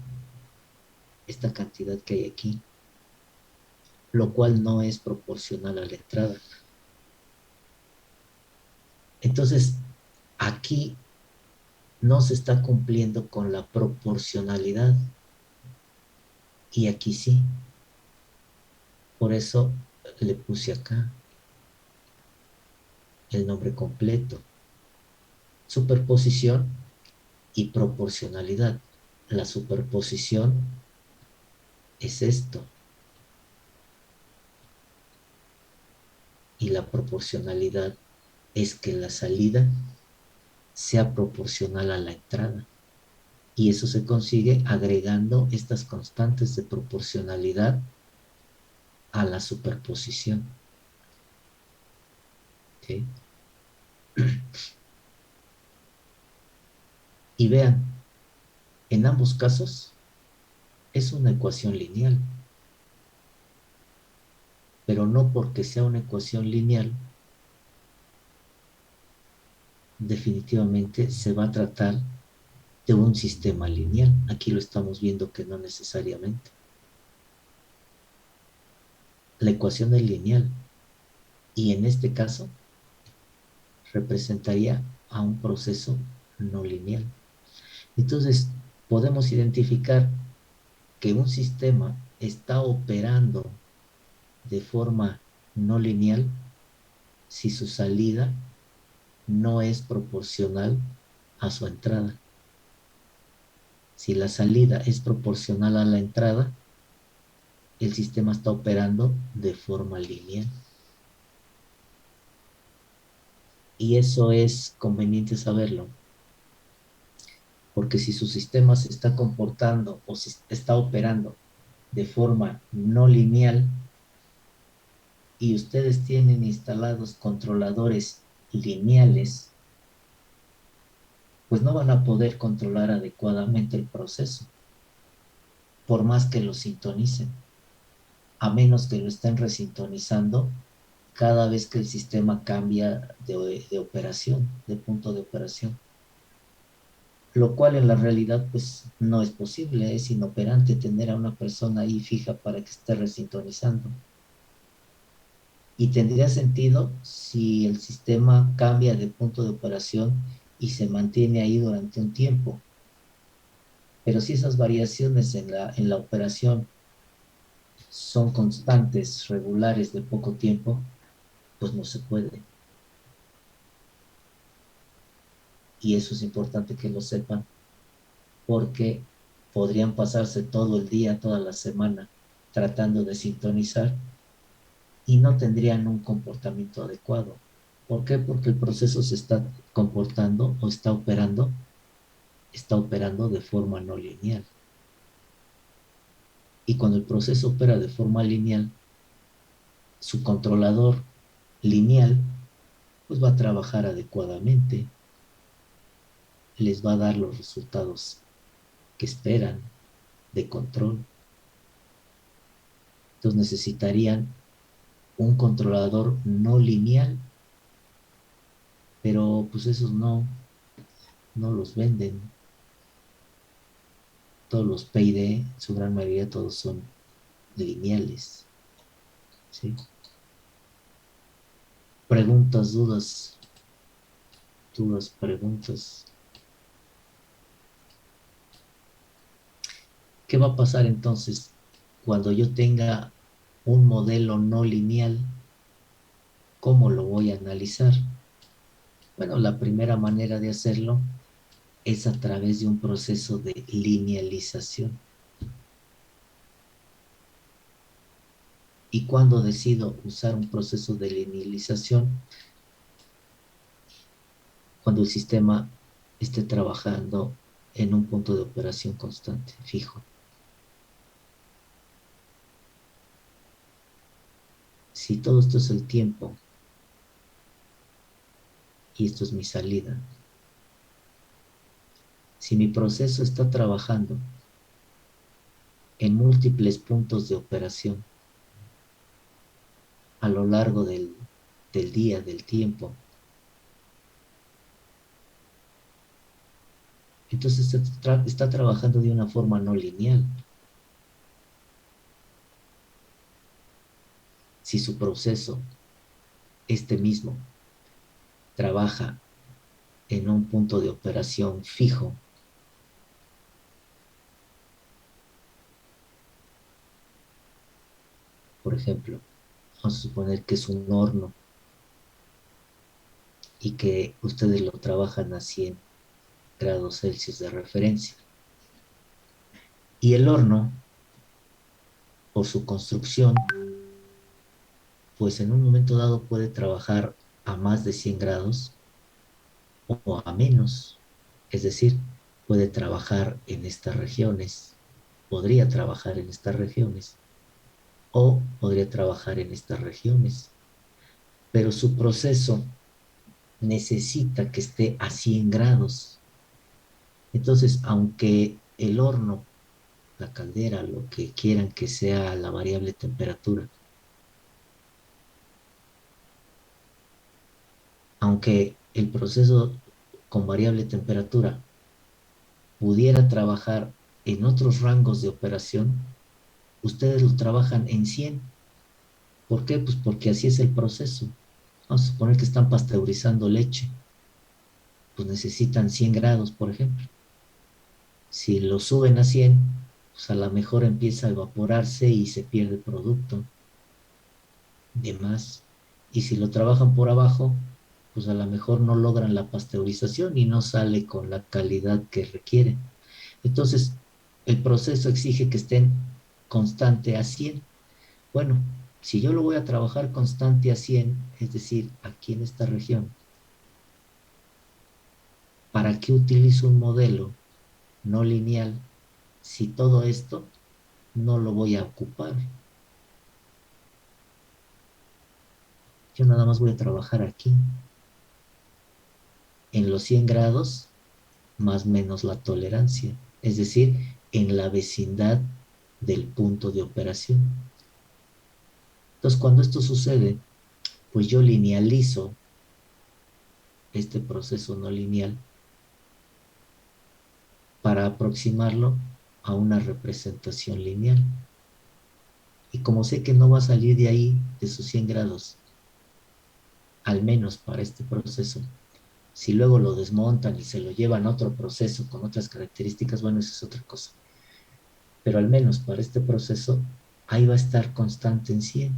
esta cantidad que hay aquí, lo cual no es proporcional a la entrada. Entonces, aquí no se está cumpliendo con la proporcionalidad y aquí sí. Por eso le puse acá el nombre completo. Superposición y proporcionalidad. La superposición es esto. Y la proporcionalidad es que la salida sea proporcional a la entrada. Y eso se consigue agregando estas constantes de proporcionalidad a la superposición. ¿Okay? Y vean, en ambos casos es una ecuación lineal. Pero no porque sea una ecuación lineal, definitivamente se va a tratar de un sistema lineal. Aquí lo estamos viendo que no necesariamente. La ecuación es lineal y en este caso representaría a un proceso no lineal. Entonces, podemos identificar que un sistema está operando de forma no lineal si su salida no es proporcional a su entrada. Si la salida es proporcional a la entrada, el sistema está operando de forma lineal. Y eso es conveniente saberlo, porque si su sistema se está comportando o se está operando de forma no lineal y ustedes tienen instalados controladores lineales, pues no van a poder controlar adecuadamente el proceso, por más que lo sintonicen, a menos que lo estén resintonizando cada vez que el sistema cambia de operación, de punto de operación. Lo cual en la realidad pues no es posible, es inoperante tener a una persona ahí fija para que esté resintonizando. Y tendría sentido si el sistema cambia de punto de operación y se mantiene ahí durante un tiempo. Pero si esas variaciones en la operación son constantes, regulares de poco tiempo, pues no se puede. Y eso es importante que lo sepan, porque podrían pasarse todo el día, toda la semana, tratando de sintonizar y no tendrían un comportamiento adecuado. ¿Por qué? Porque el proceso se está comportando o está operando de forma no lineal. Y cuando el proceso opera de forma lineal, su controlador lineal pues va a trabajar adecuadamente, les va a dar los resultados que esperan de control. Entonces necesitarían un controlador no lineal, pero pues esos no los venden. Todos los PID, su gran mayoría, todos son lineales. ¿Sí? Preguntas, dudas, preguntas. ¿Qué va a pasar entonces cuando yo tenga un modelo no lineal? ¿Cómo lo voy a analizar? Bueno, la primera manera de hacerlo es a través de un proceso de linealización. Y cuando decido usar un proceso de linealización, cuando el sistema esté trabajando en un punto de operación constante, fijo. Si todo esto es el tiempo y esto es mi salida, si mi proceso está trabajando en múltiples puntos de operación a lo largo del día, del tiempo, entonces está trabajando de una forma no lineal. Si su proceso, este mismo, trabaja en un punto de operación fijo, por ejemplo, vamos a suponer que es un horno y que ustedes lo trabajan a 100 grados Celsius de referencia. Y el horno, por su construcción, pues en un momento dado puede trabajar a más de 100 grados o a menos. Es decir, puede trabajar en estas regiones, podría trabajar en estas regiones o podría trabajar en estas regiones. Pero su proceso necesita que esté a 100 grados. Entonces, aunque el horno, la caldera, lo que quieran que sea la variable temperatura, aunque el proceso con variable temperatura pudiera trabajar en otros rangos de operación, ustedes lo trabajan en 100. ¿Por qué? Pues porque así es el proceso. Vamos a suponer que están pasteurizando leche. Pues necesitan 100 grados, por ejemplo. Si lo suben a 100, pues a lo mejor empieza a evaporarse y se pierde producto de más. Y si lo trabajan por abajo, pues a lo mejor no logran la pasteurización y no sale con la calidad que requiere. Entonces, el proceso exige que estén constante a 100. Bueno, si yo lo voy a trabajar constante a 100, es decir, aquí en esta región, ¿para qué utilizo un modelo no lineal si todo esto no lo voy a ocupar? Yo nada más voy a trabajar aquí, en los 100 grados, más menos la tolerancia, es decir, en la vecindad del punto de operación. Entonces, cuando esto sucede, pues yo linealizo este proceso no lineal para aproximarlo a una representación lineal. Y como sé que no va a salir de ahí, de sus 100 grados, al menos para este proceso, si luego lo desmontan y se lo llevan a otro proceso con otras características, bueno, eso es otra cosa. Pero al menos para este proceso, ahí va a estar constante en 100.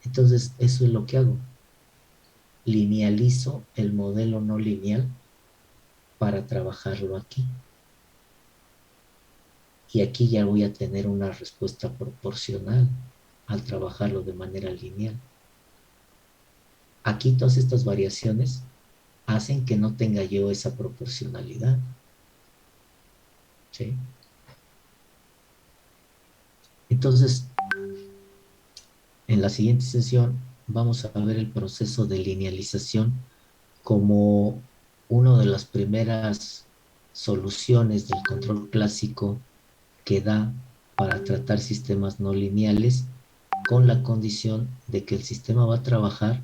Entonces, eso es lo que hago. Linealizo el modelo no lineal para trabajarlo aquí. Y aquí ya voy a tener una respuesta proporcional al trabajarlo de manera lineal. Aquí todas estas variaciones hacen que no tenga yo esa proporcionalidad. ¿Sí? Entonces, en la siguiente sesión vamos a ver el proceso de linealización como una de las primeras soluciones del control clásico que da para tratar sistemas no lineales, con la condición de que el sistema va a trabajar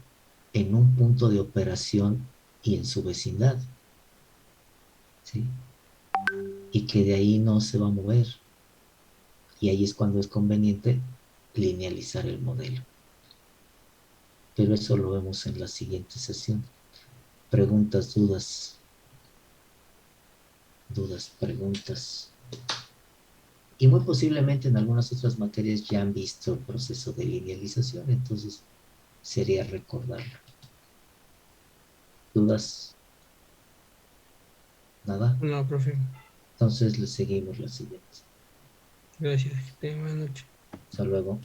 en un punto de operación y en su vecindad, ¿sí? Y que de ahí no se va a mover. Y ahí es cuando es conveniente linealizar el modelo. Pero eso lo vemos en la siguiente sesión. Preguntas, dudas, preguntas. Y muy posiblemente en algunas otras materias ya han visto el proceso de linealización, entonces sería recordarlo. ¿Dudas? ¿Nada? No, profe. Entonces le seguimos la siguiente. Gracias. Que tenga buena noche. Hasta luego.